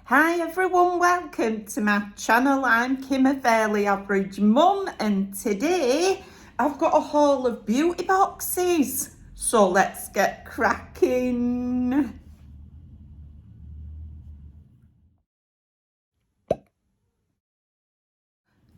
Hi everyone, welcome to my channel. I'm Kim, a fairly average mum, and today I've got a haul of beauty boxes. So let's get cracking.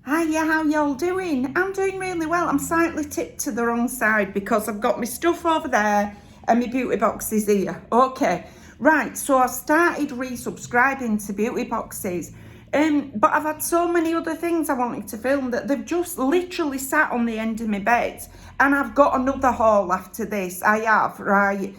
Hiya, how y'all doing? I'm doing really well. I'm slightly tipped to the wrong side because I've got my stuff over there and my beauty boxes here. Okay, right, so I've started resubscribing to beauty boxes. But I've had so many other things I wanted to film that they've just literally sat on the end of my bed. And I've got another haul after this, I have, right?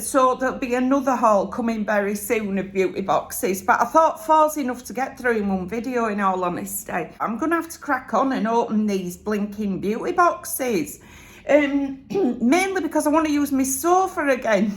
So there'll be another haul coming very soon of beauty boxes, but I thought 4's enough to get through in one video, in all honesty. I'm gonna have to crack on and open these blinking beauty boxes, mainly because I want to use my sofa again.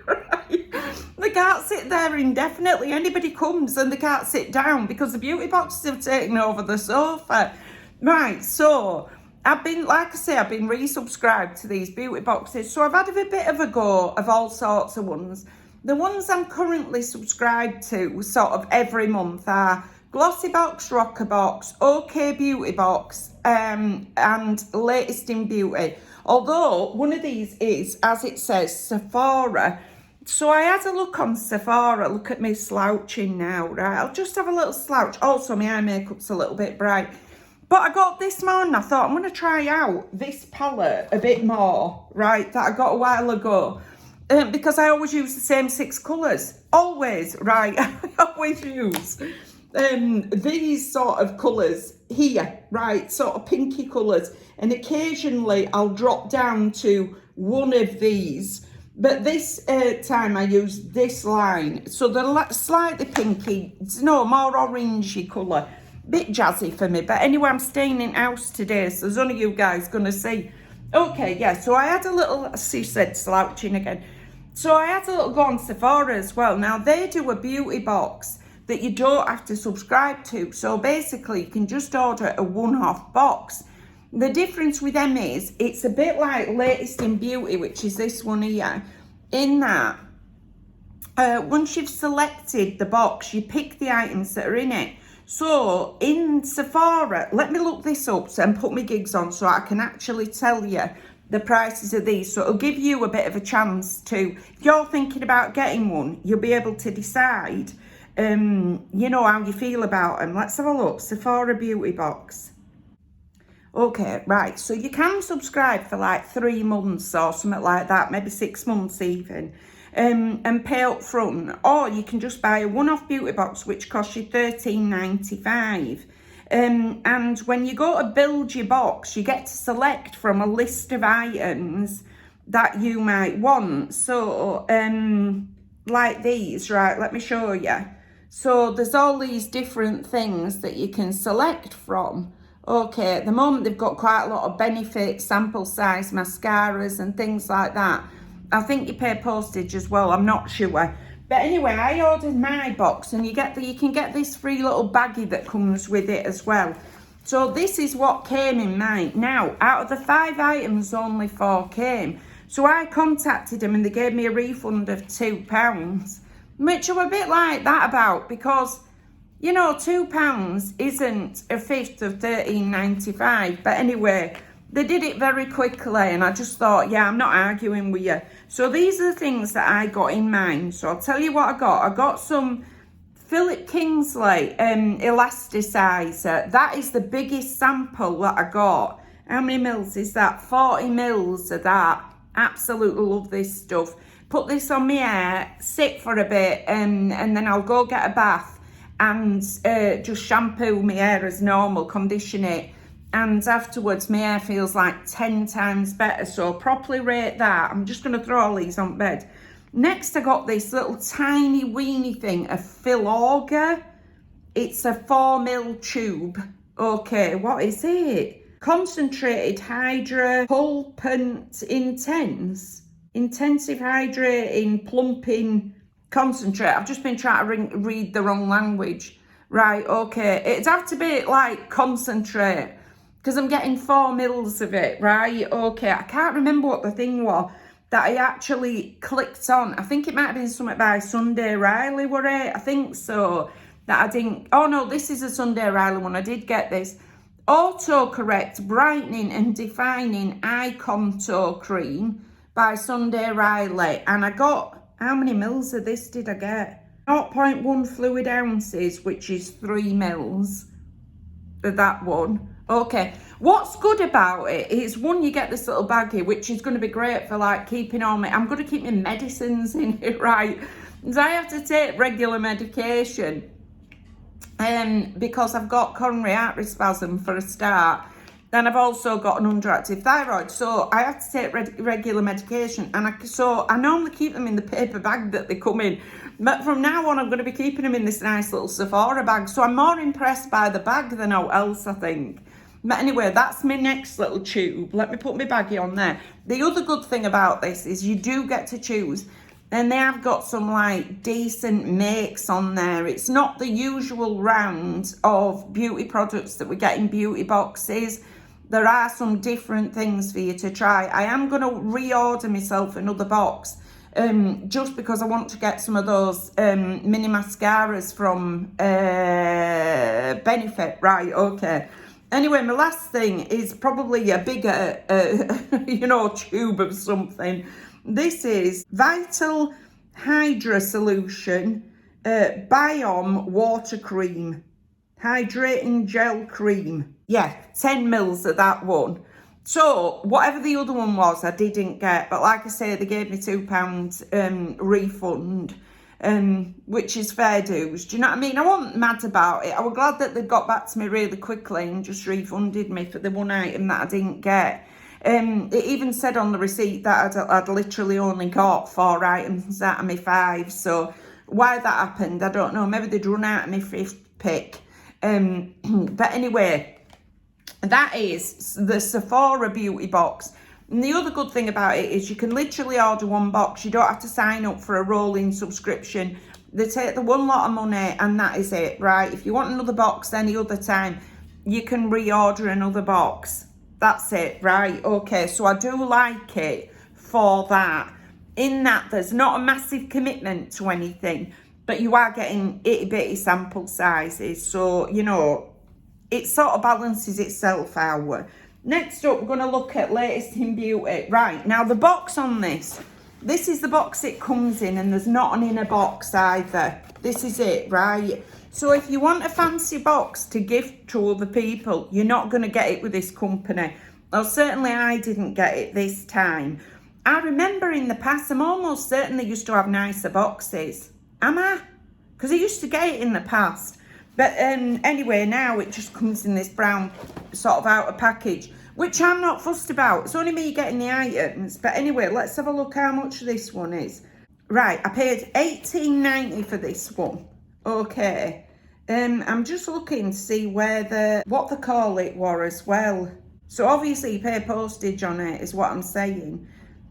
Right? They can't sit there indefinitely. Anybody comes and they can't sit down because the beauty boxes have taken over the sofa. Right, so I've been resubscribed to these beauty boxes. So I've had a bit of a go of all sorts of ones. The ones I'm currently subscribed to sort of every month are Glossybox, Rockerbox, OK Beauty Box, and Latest in Beauty. Although one of these is, as it says, Sephora. So I had a look on Sephora. Look at me slouching now, right? I'll just have a little slouch. Also, my eye makeup's a little bit bright. But I got this morning, I thought I'm going to try out this palette a bit more, right, that I got a while ago. Because I always use the same 6 colours. Always, right? I always use these sort of colours here, right? Sort of pinky colours. And occasionally I'll drop down to one of these. But this time I used this line. So they're slightly pinky, no, more orangey colour. Bit jazzy for me, but anyway, I'm staying in house today, so there's only you guys gonna see. Okay, yeah, so I had a little, she said slouching again. So I had a little go on Sephora as well. Now they do a beauty box that you don't have to subscribe to. So basically you can just order a one-off box. The difference with them is it's a bit like Latest in Beauty, which is this one here, in that once you've selected the box, you pick the items that are in it. So in Sephora, let me look this up and put my gigs on so I can actually tell you the prices of these. So it'll give you a bit of a chance to, if you're thinking about getting one, you'll be able to decide, you know, how you feel about them. Let's have a look. Sephora beauty box. Okay, right. So you can subscribe for like 3 months or something like that, maybe 6 months even. And pay up front, or you can just buy a one-off beauty box which costs you $13.95. And when you go to build your box, you get to select from a list of items that you might want. So like these, right, let me show you. So there's all these different things that you can select from. Okay, at the moment they've got quite a lot of Benefit sample size mascaras and things like that. I think you pay postage as well, I'm not sure. But anyway, I ordered my box, and you can get this free little baggie that comes with it as well. So this is what came in mine. Now, out of the 5 items, only 4 came. So I contacted them and they gave me a refund of £2, which I'm a bit like that about, because, you know, £2 isn't a fifth of $13.95. But anyway, they did it very quickly, and I just thought, yeah, I'm not arguing with you. So these are the things that I got in mine. So I'll tell you what I got. I got some Philip Kingsley elasticizer. That is the biggest sample that I got. How many mils is that? 40 mils of that. Absolutely love this stuff. Put this on my hair, sit for a bit, and then I'll go get a bath and just shampoo my hair as normal, condition it. And afterwards, my hair feels like 10 times better. So properly rate that. I'm just going to throw all these on bed. Next, I got this little tiny weeny thing, a Filorga. It's a 4ml tube. Okay, what is it? Concentrated Hydra Pulpant Intensive Hydrating Plumping Concentrate. I've just been trying to read the wrong language. Right, okay. It'd have to be like concentrate, because I'm getting 4 mils of it, right? Okay, I can't remember what the thing was. that I actually clicked on. I think it might have been something by Sunday Riley, were it? I think so. That I didn't, oh no, this is a Sunday Riley one. I did get this. Autocorrect Brightening and Defining Eye Contour Cream by Sunday Riley. And I got, how many mils of this did I get? 0.1 fluid ounces, which is 3 mils of that one. Okay, what's good about it is, one, you get this little baggie, which is going to be great for like keeping all my, I'm going to keep my medicines in it, right? Because I have to take regular medication because I've got coronary artery spasm for a start. Then I've also got an underactive thyroid, so I have to take regular medication. And so I normally keep them in the paper bag that they come in. But from now on, I'm going to be keeping them in this nice little Sephora bag. So I'm more impressed by the bag than all else, I think. But anyway, that's my next little tube. Let me put my baggie on there. The other good thing about this is you do get to choose. And they have got some like decent makes on there. It's not the usual round of beauty products that we get in beauty boxes. There are some different things for you to try. I am going to reorder myself another box just because I want to get some of those mini mascaras from Benefit. Right, okay. Anyway, my last thing is probably a bigger, tube of something. This is Vital Hydra Solution Biome Water Cream. Hydrating Gel Cream. Yeah, 10 mils of that one. So, whatever the other one was, I didn't get. But like I say, they gave me £2 refund, which is fair dues. Do you know what I mean? I wasn't mad about it. I was glad that they got back to me really quickly and just refunded me for the one item that I didn't get. It even said on the receipt that I'd literally only got 4 items out of my 5. So, why that happened, I don't know. Maybe they'd run out of my 5th pick. But anyway, that is the Sephora beauty box. And the other good thing about it is you can literally order one box. You don't have to sign up for a rolling subscription. They take the one lot of money and that is it, right? If you want another box any other time, you can reorder another box. That's it, right? Okay, so I do like it for that. In that there's not a massive commitment to anything, but you are getting itty bitty sample sizes. So, it sort of balances itself out. Next up, we're going to look at latest in beauty. Right, now the box on this is the box it comes in, and there's not an inner box either. This is it, right? So if you want a fancy box to gift to other people, you're not going to get it with this company. Well, certainly I didn't get it this time. I remember in the past, I'm almost certain they used to have nicer boxes. Am I? Because I used to get it in the past. But anyway, now it just comes in this brown sort of outer package, which I'm not fussed about. It's only me getting the items. But anyway, let's have a look how much this one is. Right, I paid $18.90 for this one. Okay. I'm just looking to see where what they call it were as well. So obviously you pay postage on it is what I'm saying.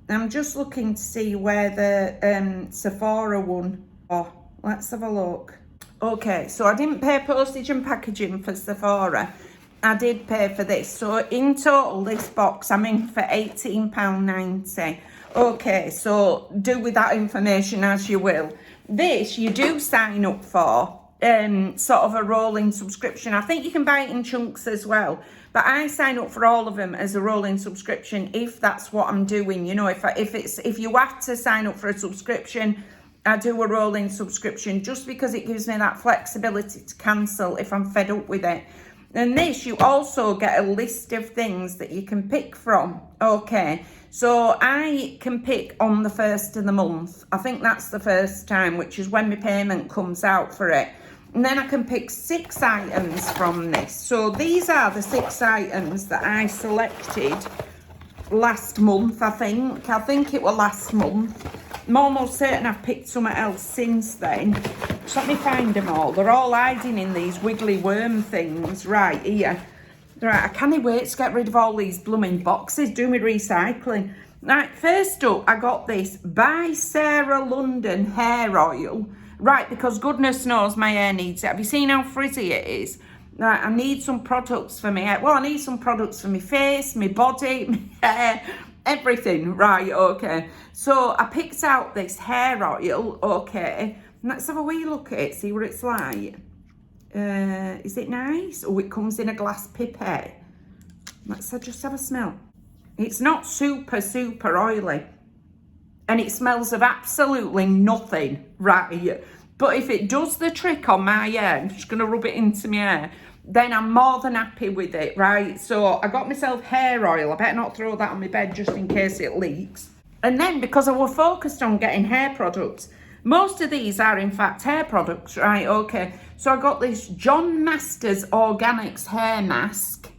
I'm just looking to see where the Sephora one. Oh, let's have a look. Okay, so I didn't pay postage and packaging for Sephora. I did pay for this. So in total, this box I'm in for £18.90. Okay, so do with that information as you will. This you do sign up for sort of a rolling subscription. I think you can buy it in chunks as well. But I sign up for all of them as a rolling subscription if that's what I'm doing. If you have to sign up for a subscription, I do a rolling subscription just because it gives me that flexibility to cancel if I'm fed up with it. And this, you also get a list of things that you can pick from. Okay, so I can pick on the 1st of the month. I think that's the first time, which is when my payment comes out for it. And then I can pick 6 items from this. So these are the 6 items that I selected last month, I think. I think it was last month. I'm almost certain I've picked something else since then. Just let me find them all. They're all hiding in these wiggly worm things. Right, here. Right, I can't wait to get rid of all these blooming boxes. Do me recycling. Right, first up, I got this by Sarah London hair oil. Right, because goodness knows my hair needs it. Have you seen how frizzy it is? Right, I need some products for my hair. Well, I need some products for my face, my body, my hair, everything, right, okay. So I picked out this hair oil, okay. Let's have a wee look at it, see what it's like. Is it nice? Oh, it comes in a glass pipette. Let's just have a smell. It's not super oily. And it smells of absolutely nothing, right? But if it does the trick on my hair, I'm just going to rub it into my hair, then I'm more than happy with it, right? So I got myself hair oil. I better not throw that on my bed just in case it leaks. And then because I was focused on getting hair products, most of these are in fact hair products, right? Okay, so I got this John Masters Organics hair mask.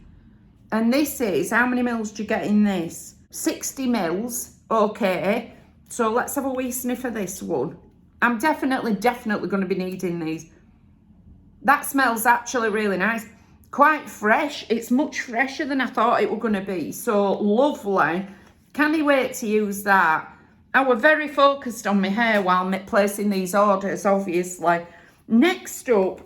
And this is, how many mils do you get in this? 60 mils, okay. So let's have a wee sniff of this one. I'm definitely going to be needing these. That smells actually really nice. Quite fresh. It's much fresher than I thought it was going to be. So lovely. Can't wait to use that. I was very focused on my hair while placing these orders, obviously. Next up,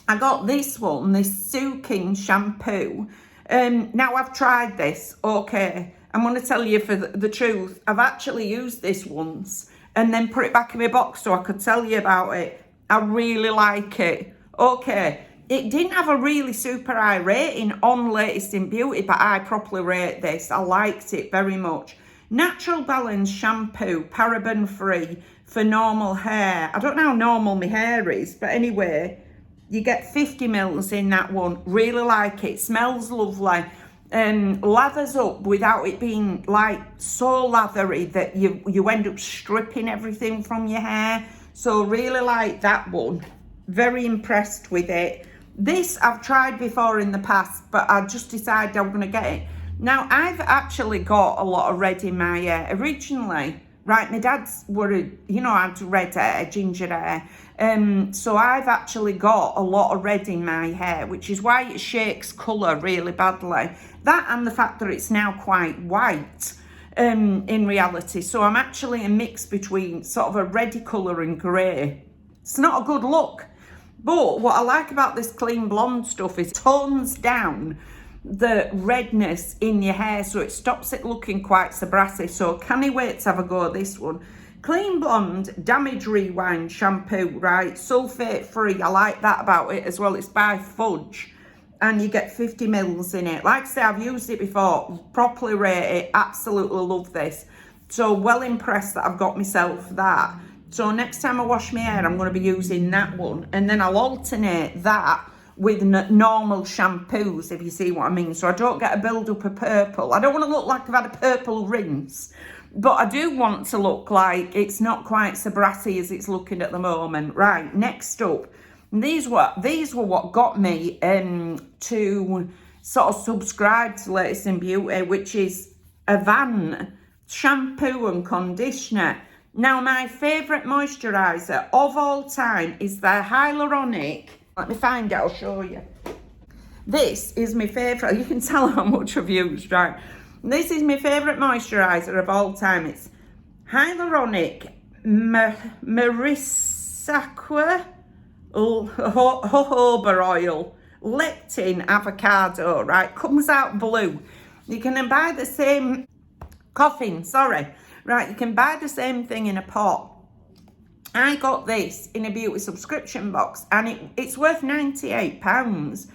I got this one, this Suking shampoo. Now I've tried this, okay. I'm going to tell you for the truth. I've actually used this once and then put it back in my box so I could tell you about it. I really like it. Okay, it didn't have a really super high rating on Latest in Beauty, but I properly rate this. I liked it very much. Natural Balance shampoo, paraben free for normal hair. I don't know how normal my hair is, but anyway, you get 50 mils in that one. Really like it. Smells lovely. Lathers up without it being like so lathery that you end up stripping everything from your hair. So really like that one. Very impressed with it. This I've tried before in the past, but I just decided I'm going to get it. Now, I've actually got a lot of red in my hair. Originally, right, my dad's had red hair, ginger hair. So I've actually got a lot of red in my hair, which is why it shakes colour really badly. That and the fact that it's now quite white in reality. So I'm actually a mix between sort of a reddy colour and grey. It's not a good look. But what I like about this Clean Blonde stuff is it tones down the redness in your hair, so it stops it looking quite so brassy. So can't wait to have a go at this one. Clean Blonde Damage Rewind shampoo, right? Sulfate free. I like that about it as well. It's by Fudge and you get 50 mils in it. Like I say, I've used it before. Properly rate it. Absolutely love this. So well impressed that I've got myself that. So next time I wash my hair, I'm going to be using that one, and then I'll alternate that with normal shampoos, if you see what I mean. So I don't get a build-up of purple. I don't want to look like I've had a purple rinse, but I do want to look like it's not quite so brassy as it's looking at the moment. Right, next up, these were what got me to sort of subscribe to Latest in Beauty, which is a Van shampoo and conditioner. Now, my favourite moisturiser of all time is their hyaluronic. Let me find it, I'll show you. This is my favourite. You can tell how much I've used, right? This is my favourite moisturiser of all time. It's hyaluronic Marisaqua jojoba oil, lectin avocado, right? Comes out blue. You can buy the same, right, you can buy the same thing in a pot. I got this in a beauty subscription box and it's worth £98,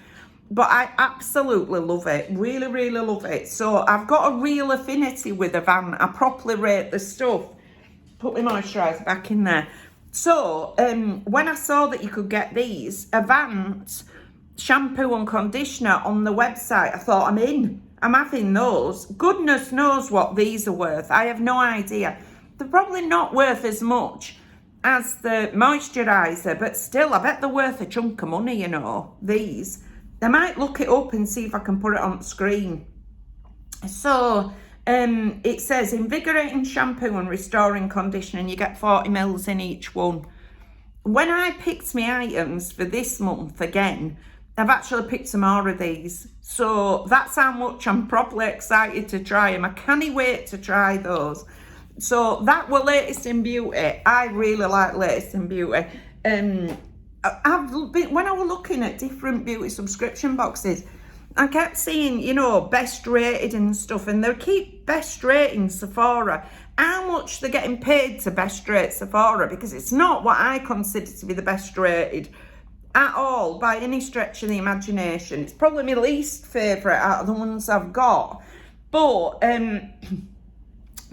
but I absolutely love it. Really, really love it. So I've got a real affinity with a Van. I properly rate the stuff. Put my moisturiser back in there. So when I saw that you could get these Avant shampoo and conditioner on the website, I thought, I'm in. I'm having those. Goodness knows what these are worth. I have no idea. They're probably not worth as much as the moisturiser, but still, I bet they're worth a chunk of money, you know, these. I might look it up and see if I can put it on the screen. So, it says invigorating shampoo and restoring conditioner, and you get 40 mils in each one. When I picked my items for this month again, I've actually picked some more of these. So that's how much I'm properly excited to try them. I can't wait to try those. So that were Latest in Beauty. I really like Latest in Beauty. When I was looking at different beauty subscription boxes, I kept seeing, you know, best rated and stuff, and they keep best rating Sephora. How much they're getting paid to best rate Sephora, because it's not what I consider to be the best rated at all by any stretch of the imagination. It's probably my least favourite out of the ones I've got, but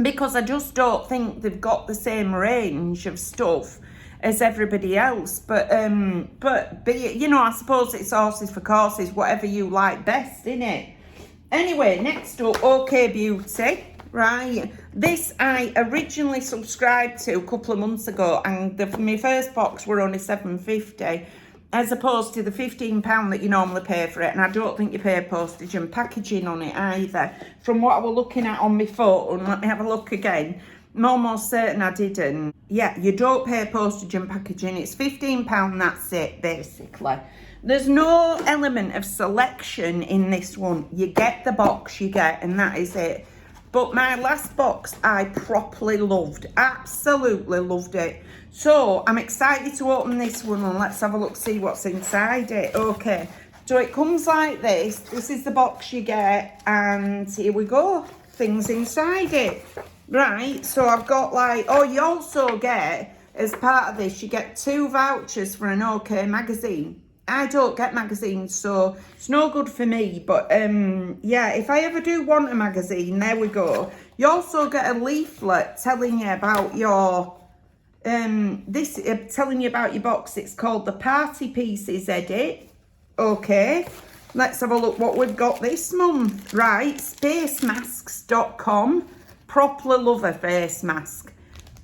because I just don't think they've got the same range of stuff as everybody else. But you know, I suppose it's horses for courses, whatever you like best, innit? Anyway, next up, OK Beauty. Right, this I originally subscribed to a couple of months ago, and my first box were only £7.50, as opposed to the £15 that you normally pay for it. And I don't think you pay postage and packaging on it either. From what I was looking at on my phone, let me have a look again. I'm almost certain I didn't. Yeah, you don't pay postage and packaging. It's £15, that's it, basically. There's no element of selection in this one. You get the box you get, and that is it. But my last box I properly loved. Absolutely loved it. So I'm excited to open this one, and let's have a look, see what's inside it. Okay, so it comes like this. This is the box you get, and here we go. Things inside it. Right, so I've got like, oh, you also get, as part of this, you get 2 vouchers for an OK magazine. I don't get magazines, so it's no good for me. But yeah, if I ever do want a magazine, there we go. You also get a leaflet telling you about your telling you about your box. It's called the Party Pieces Edit. Okay, let's have a look what we've got this month. Right, spacemasks.com. Properly love a face mask.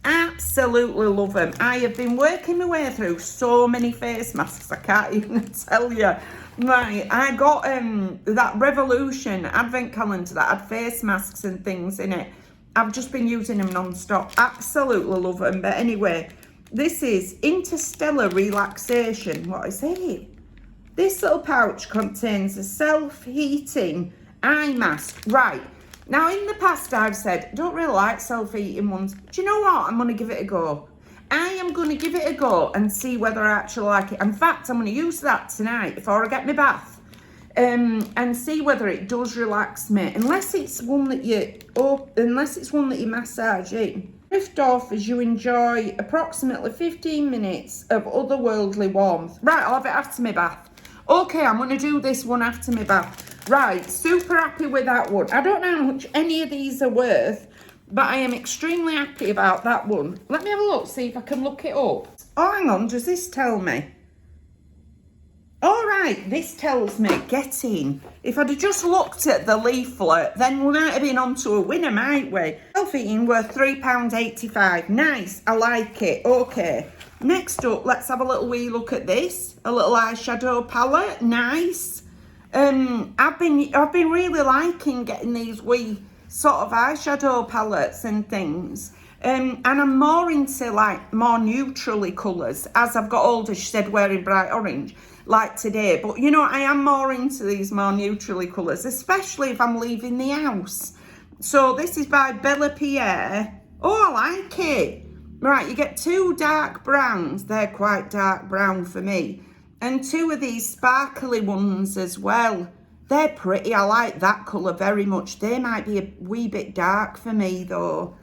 Absolutely love them. I have been working my way through so many face masks, I can't even tell you. Right, I got that Revolution advent calendar that had face masks and things in it. I've just been using them non-stop. Absolutely love them. But anyway, this is Interstellar Relaxation. What is it? This little pouch contains a self-heating eye mask. Right. Now, in the past, I've said, I don't really like self-heating ones. Do you know what? I'm going to give it a go. I am going to give it a go and see whether I actually like it. In fact, I'm going to use that tonight before I get my bath, and see whether it does relax me. Unless it's one that you massage in. Drift off as you enjoy approximately 15 minutes of otherworldly warmth. Right, I'll have it after my bath. Okay, I'm going to do this one after my bath. Right, super happy with that one. I don't know how much any of these are worth, but I am extremely happy about that one. Let me have a look, see if I can look it up. Oh, hang on, does this tell me? All right, this tells me get in. If I'd have just looked at the leaflet, then we might have been on to a winner, might we? Self-heating worth £3.85. Nice, I like it. Okay, next up, let's have a little wee look at this. A little eyeshadow palette, nice. I've been really liking getting these wee sort of eyeshadow palettes and things. And I'm more into like more neutrally colours. As I've got older, she said wearing bright orange like today. But you know, I am more into these more neutrally colours, especially if I'm leaving the house. So this is by Bella Pierre. Oh, I like it. Right, you get 2 dark browns. They're quite dark brown for me. And 2 of these sparkly ones as well. They're pretty. I like that colour very much. They might be a wee bit dark for me though.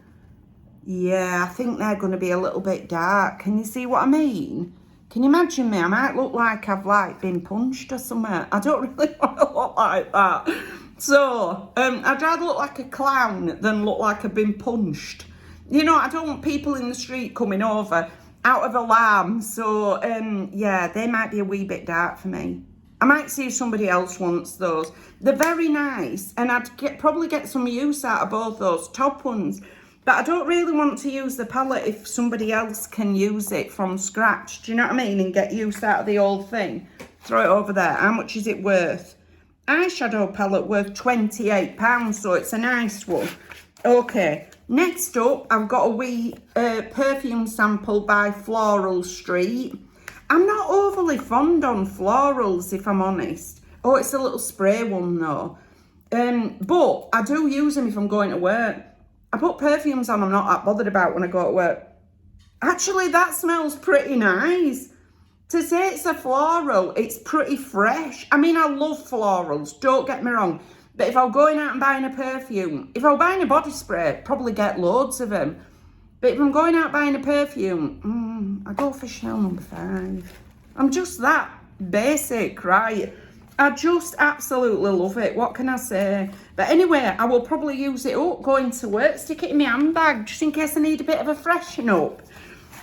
Yeah, I think they're going to be a little bit dark. Can you see what I mean? Can you imagine me? I might look like I've like been punched or something. I don't really want to look like that. So, I'd rather look like a clown than look like I've been punched. You know, I don't want people in the street coming over out of alarm. So, yeah, they might be a wee bit dark for me. I might see if somebody else wants those. They're very nice, and I'd probably get some use out of both those top ones. But I don't really want to use the palette if somebody else can use it from scratch. Do you know what I mean? And get use out of the old thing. Throw it over there. How much is it worth? Eyeshadow palette worth £28, so it's a nice one. Okay, next up, I've got a wee perfume sample by Floral Street. I'm not overly fond on florals, if I'm honest. Oh, it's a little spray one, though. But I do use them if I'm going to work. I put perfumes on I'm not that bothered about when I go to work. Actually, that smells pretty nice. To say it's a floral, it's pretty fresh. I mean, I love florals, don't get me wrong. But if I'm going out and buying a perfume, if I'm buying a body spray, probably get loads of them. But if I'm going out buying a perfume, I go for Chanel number 5. I'm just that basic, right? I just absolutely love it. What can I say? But anyway, I will probably use it up going to work, stick it in my handbag, just in case I need a bit of a freshen up.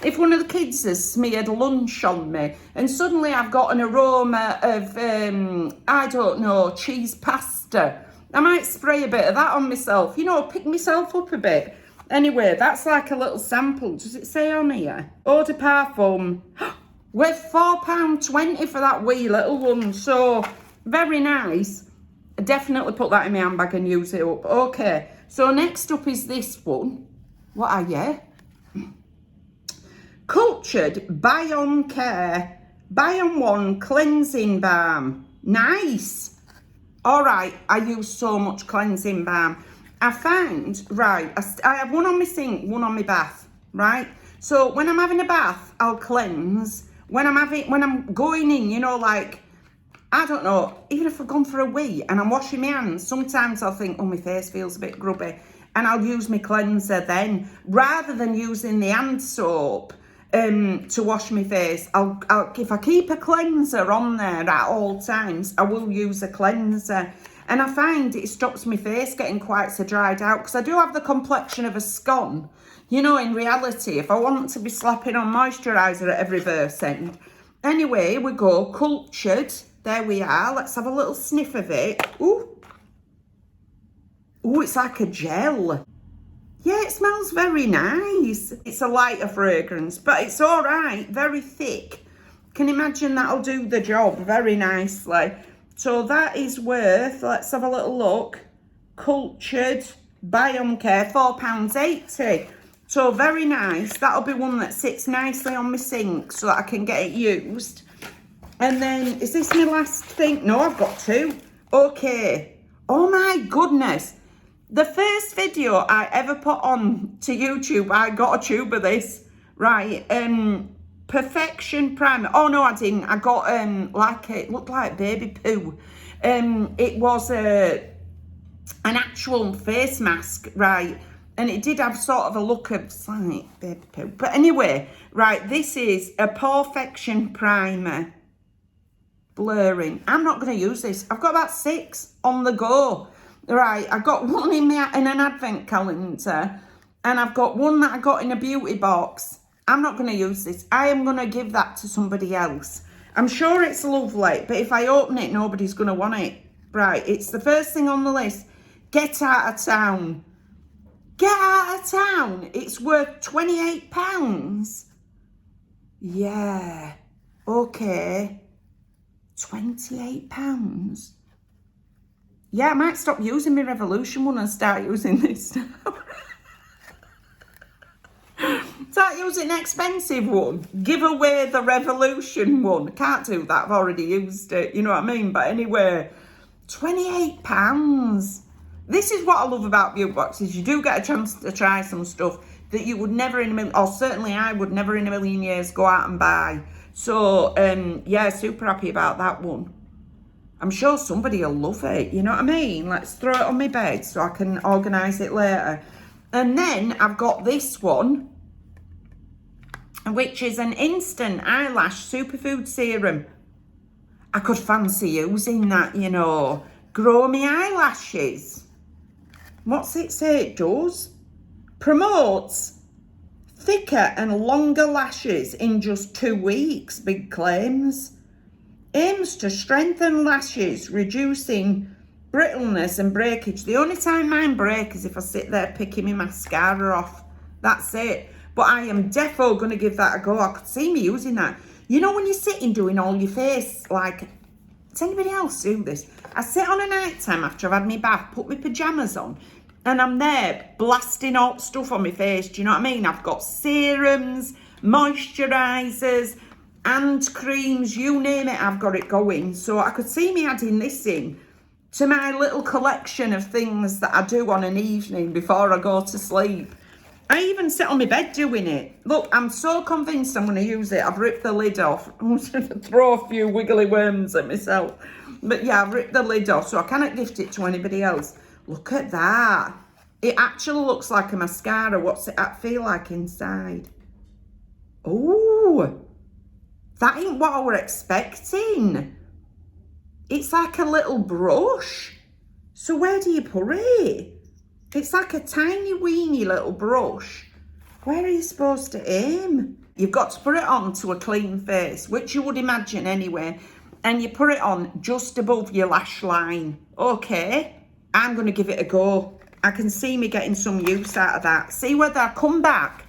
If one of the kids has smeared lunch on me and suddenly I've got an aroma of, I don't know, cheese pasta, I might spray a bit of that on myself, you know, pick myself up a bit. Anyway, that's like a little sample. Does it say on here? Eau de parfum. Worth £4.20 for that wee little one. So, very nice. I definitely put that in my handbag and use it up. Okay, so next up is this one. What are you? Cultured Bion Care Bion 1 Cleansing Balm. Nice. All right, I use so much cleansing balm. I find, right, I have one on my sink, one on my bath, right? So when I'm having a bath, I'll cleanse. When I'm going in, you know, like, I don't know, even if I've gone for a wee and I'm washing my hands, sometimes I'll think, oh, my face feels a bit grubby. And I'll use my cleanser then, rather than using the hand soap to wash my face. I'll if I keep a cleanser on there at all times, I will use a cleanser. And I find it stops my face getting quite so dried out, because I do have the complexion of a scone. You know, in reality, if I want to be slapping on moisturiser at every verse end. Anyway, here we go. Cultured. There we are. Let's have a little sniff of it. Ooh. Ooh, it's like a gel. Yeah, it smells very nice. It's a lighter fragrance, but it's all right. Very thick. Can imagine that'll do the job very nicely. So that is worth, let's have a little look. Cultured Bion Care, £4.80. So very nice. That'll be one that sits nicely on my sink so that I can get it used. And then, is this my last thing? No, I've got 2. Okay. Oh my goodness. The first video I ever put on to YouTube, I got a tube of this. Right, Perfection Primer. Oh no, I didn't. I got like it looked like baby poo. It was an actual face mask, right? And it did have sort of a look of like baby poo. But anyway, right, this is a Perfection Primer. Blurring. I'm not going to use this. I've got about 6 on the go. Right, I got one in an advent calendar, and I've got one that I got in a beauty box. I'm not going to use this. I am going to give that to somebody else. I'm sure it's lovely, but if I open it, nobody's going to want it. Right, it's the first thing on the list. Get out of town. Get out of town. It's worth £28. Yeah. Okay. £28. Yeah, I might stop using my Revolution one and start using this now. Start using an expensive one. Give away the Revolution one. Can't do that. I've already used it. You know what I mean? But anyway, £28. This is what I love about beauty boxes. You do get a chance to try some stuff that you would never in a million, or certainly I would never in a million years go out and buy. So, yeah, super happy about that one. I'm sure somebody will love it, you know what I mean? Let's throw it on my bed so I can organise it later. And then I've got this one, which is an instant eyelash superfood serum. I could fancy using that, you know. Grow me eyelashes. What's it say it does? Promotes thicker and longer lashes in just 2 weeks. Big claims. Aims to strengthen lashes, reducing brittleness and breakage. The only time mine break is if I sit there picking my mascara off. That's it. But I am defo going to give that a go. I could see me using that. You know when you're sitting doing all your face, like, does anybody else do this? I sit on a night time after I've had my bath, put my pyjamas on, and I'm there blasting hot stuff on my face. Do you know what I mean? I've got serums, moisturisers, and creams, you name it, I've got it going. So I could see me adding this in to my little collection of things that I do on an evening before I go to sleep. I even sit on my bed doing it. Look, I'm so convinced I'm going to use it. I've ripped the lid off. I'm going to throw a few wiggly worms at myself. But yeah, I've ripped the lid off, so I cannot gift it to anybody else. Look at that. It actually looks like a mascara. What's it feel like inside? Oh, that ain't what I were expecting. It's like a little brush. So where do you put it? It's like a tiny weeny little brush. Where are you supposed to aim? You've got to put it on to a clean face, which you would imagine anyway. And you put it on just above your lash line. Okay, I'm going to give it a go. I can see me getting some use out of that. See whether I come back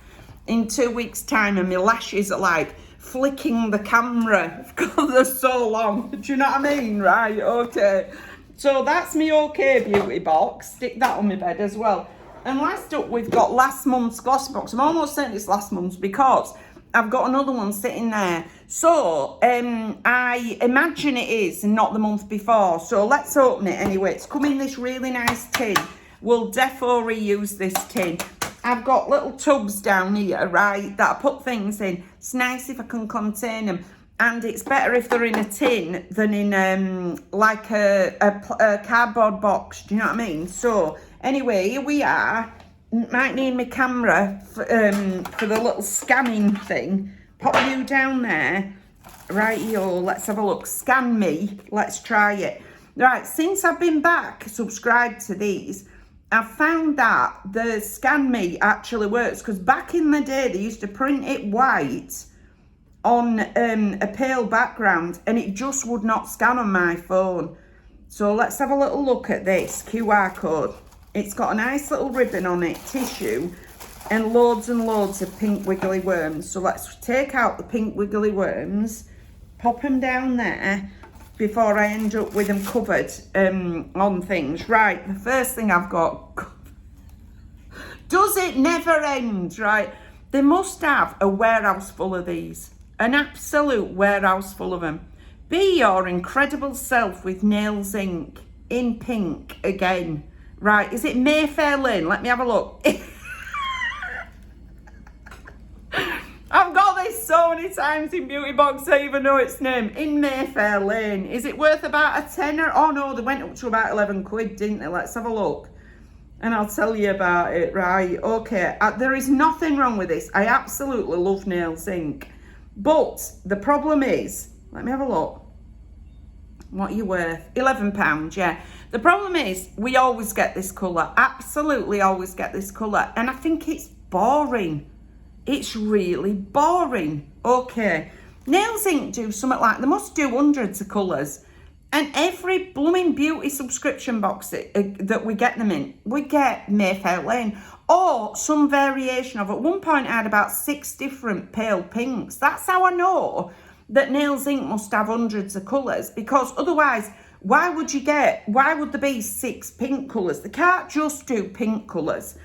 in 2 weeks' time and my lashes are like flicking the camera because they're so long. Do you know what I mean? Right, okay. So that's my OK Beauty box. Stick that on my bed as well. And last up, we've got last month's Glossybox. I'm almost saying it's last month's because I've got another one sitting there. So I imagine it is, and not the month before. So let's open it anyway. It's come in this really nice tin. We'll defo reuse this tin. I've got little tubs down here, right, that I put things in. It's nice if I can contain them. And it's better if they're in a tin than in like a cardboard box. Do you know what I mean? So anyway, here we are. Might need my camera for the little scanning thing. Pop you down there. Right, let's have a look. Scan me. Let's try it. Right, since I've been back subscribed to these, I've found that the Scan Me actually works. Because back in the day, they used to print it white on a pale background and it just would not scan on my phone. So let's have a little look at this QR code. It's got a nice little ribbon on it, tissue, and loads of pink wiggly worms. So let's take out the pink wiggly worms, pop them down there before I end up with them covered on things. Right, the first thing I've got, does it never end, right? They must have a warehouse full of these. An absolute warehouse full of them. Be your incredible self with Nails Inc. in pink again. Right, is it Mayfair Lane? Let me have a look. I've got this so many times in Beauty Box, I even know its name. In Mayfair Lane. Is it worth about a tenner? Oh no, they went up to about 11 quid, didn't they? Let's have a look. And I'll tell you about it. Right, okay. There is nothing wrong with this. I absolutely love Nails Inc. But the problem is, let me have a look. What are you worth? £11, yeah. The problem is, we always get this colour. Absolutely always get this colour. And I think it's boring. It's really boring. Okay. Nails Inc. do something like, they must do hundreds of colours. And every blooming beauty subscription box that we get them in, we get Mayfair Lane. Or some variation of it. At one point, I had about 6 different pale pinks. That's how I know that Nails Inc. must have hundreds of colours. Because otherwise, why would there be 6 pink colours? They can't just do pink colours.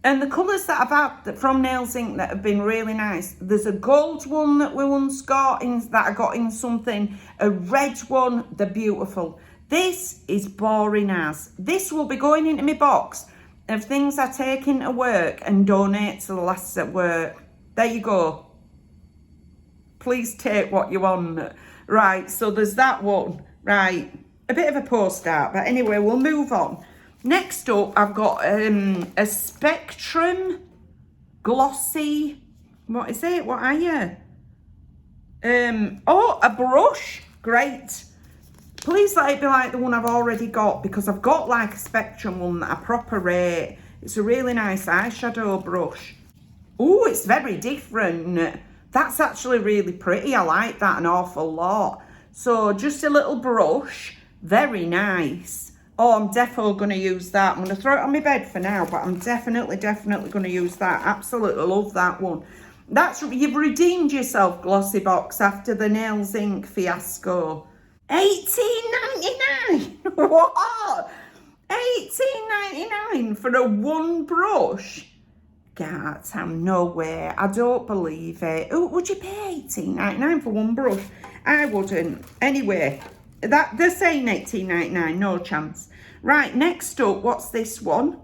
And the colours that I've had from Nails Inc. that have been really nice. There's a gold one that we once got in, that I got in something. A red one, they're beautiful. This is boring as. This will be going into my box of things I take into work and donate to the lasses at work. There you go. Please take what you want. Right, so there's that one. Right, a bit of a post art, but anyway, we'll move on. Next up, I've got a Spectrum Glossy. What is it? What are you? Oh, a brush. Great. Please let it be like the one I've already got, because I've got like a Spectrum one that I proper rate. It's a really nice eyeshadow brush. Oh, it's very different. That's actually really pretty. I like that an awful lot. So just a little brush. Very nice. Oh, I'm definitely going to use that. I'm going to throw it on my bed for now, but I'm definitely going to use that. Absolutely love that one. You've redeemed yourself, Glossybox, after the Nails Inc. fiasco. $18.99. What? $18.99 for a one brush? God, no way. I don't believe it. Oh, would you pay $18.99 for one brush? I wouldn't. Anyway, they're saying $18.99. No chance. Right, next up, what's this one?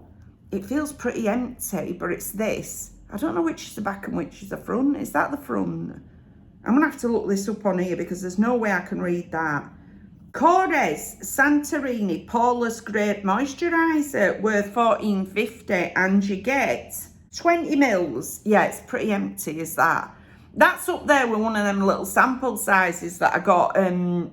It feels pretty empty, but it's this. I don't know which is the back and which is the front. Is that the front? I'm going to have to look this up on here because there's no way I can read that. Cores Santorini Poreless Grape Moisturiser worth $14.50 and you get 20 mils. Yeah, it's pretty empty, is that? That's up there with one of them little sample sizes that I got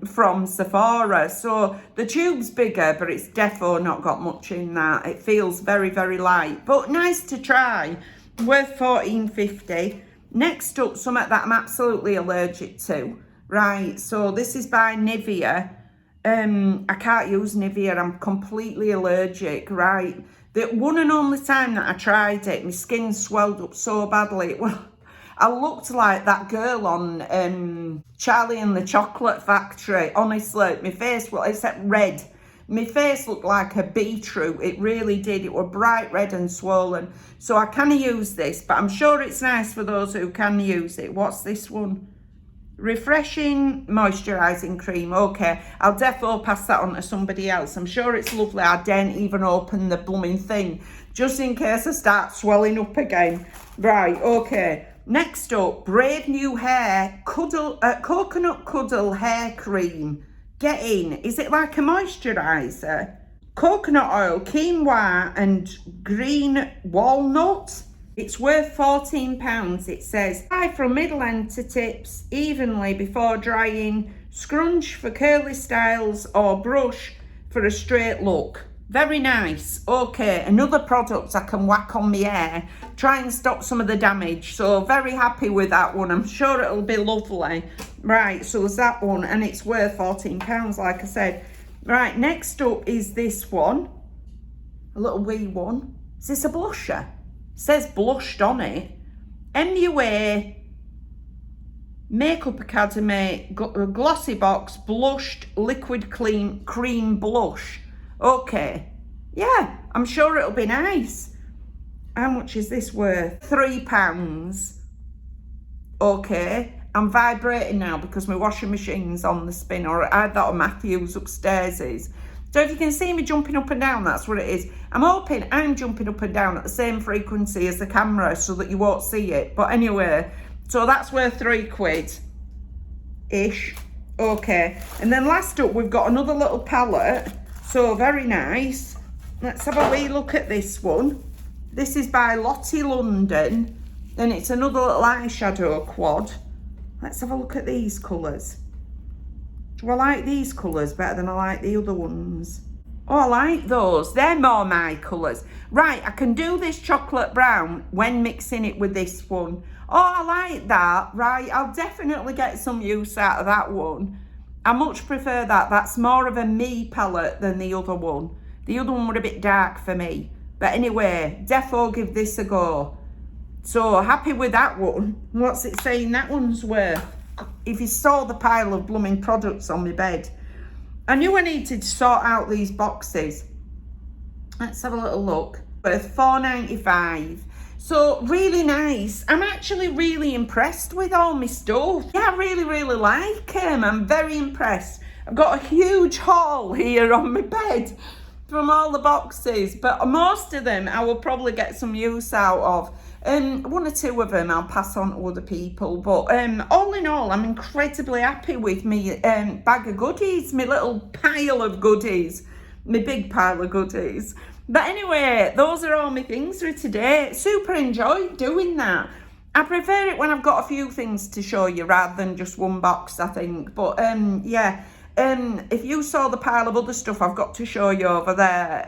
from Sephora. So the tube's bigger, but it's defo not got much in that. It feels very, very light, but nice to try. Worth $14.50. Next up, something that I'm absolutely allergic to. Right, so this is by Nivea. I can't use Nivea, I'm completely allergic, right? The one and only time that I tried it, my skin swelled up so badly. Well, I looked like that girl on Charlie and the Chocolate Factory. Honestly, my face, well, except red. My face looked like a beetroot. It really did. It was bright red and swollen. So I can't use this, but I'm sure it's nice for those who can use it. What's this one? Refreshing moisturising cream. Okay, I'll definitely pass that on to somebody else. I'm sure it's lovely. I daren't even open the blooming thing just in case I start swelling up again. Right, okay. Next up, Brave New Hair Coconut Cuddle Hair Cream. Get in. Is it like a moisturiser? Coconut oil, quinoa and green walnut. It's worth £14. It says, apply from middle end to tips evenly before drying. Scrunch for curly styles or brush for a straight look. Very nice. Okay, another product I can whack on my hair. Try and stop some of the damage. So very happy with that one. I'm sure it'll be lovely. Right, so there's that one and it's worth £14 like I said. Right, next up is this one. A little wee one. Is this a blusher? It says blushed on it. MUA Makeup Academy Glossybox Blushed Liquid Cream Blush. Okay, yeah, I'm sure it'll be nice. How much is this worth? £3. Okay, I'm vibrating now because my washing machine's on the spin, or I had that on Matthew's upstairs is. So if you can see me jumping up and down, that's what it is. I'm hoping I'm jumping up and down at the same frequency as the camera so that you won't see it. But anyway, so that's worth £3-ish. Okay, and then last up, we've got another little palette. So very nice. Let's have a wee look at this one. This is by Lottie London. And it's another little eyeshadow quad. Let's have a look at these colours. Do I like these colours better than I like the other ones? Oh, I like those. They're more my colours. Right, I can do this chocolate brown when mixing it with this one. Oh, I like that. Right, I'll definitely get some use out of that one. I much prefer that. That's more of a me palette than the other one. The other one was a bit dark for me. But anyway, defo give this a go. So, happy with that one. What's it saying that one's worth? If you saw the pile of blooming products on my bed. I knew I needed to sort out these boxes. Let's have a little look. Worth $4.95. So, really nice. I'm actually really impressed with all my stuff. Yeah, I really, really like them. I'm very impressed. I've got a huge haul here on my bed from all the boxes. But most of them I will probably get some use out of. One or two of them I'll pass on to other people. But all in all, I'm incredibly happy with me bag of goodies. My little pile of goodies. My big pile of goodies. But anyway, those are all my things for today. Super enjoyed doing that. I prefer it when I've got a few things to show you rather than just one box, I think. But yeah, if you saw the pile of other stuff I've got to show you over there,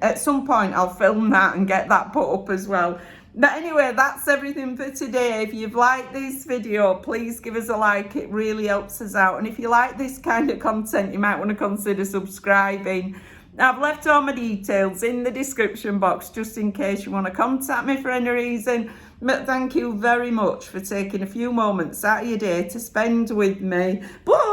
at some point I'll film that and get that put up as well. But anyway, that's everything for today. If you've liked this video, please give us a like. It really helps us out. And if you like this kind of content, you might want to consider subscribing. I've left all my details in the description box just in case you want to contact me for any reason. But thank you very much for taking a few moments out of your day to spend with me. Bye!